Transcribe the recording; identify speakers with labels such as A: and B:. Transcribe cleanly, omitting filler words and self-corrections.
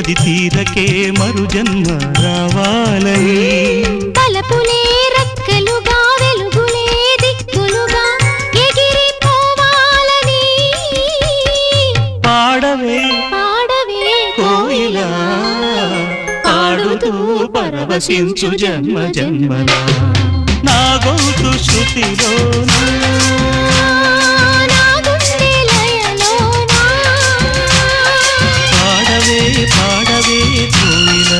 A: అది తీరకే మరు జన్మ రావాలని
B: బలపులే రెక్కలుగా వెలుగులే దిక్కులుగా ఎగిరిపోవాలని
A: పాడవే
B: పాడవే
A: కోయిలా పాడుతూ పరవశించు జన్మ జన్మలా నా గొంతు శృతిలోనా
B: నా గుండె లయలోనా
A: పాడవే పాడవే కోయిలా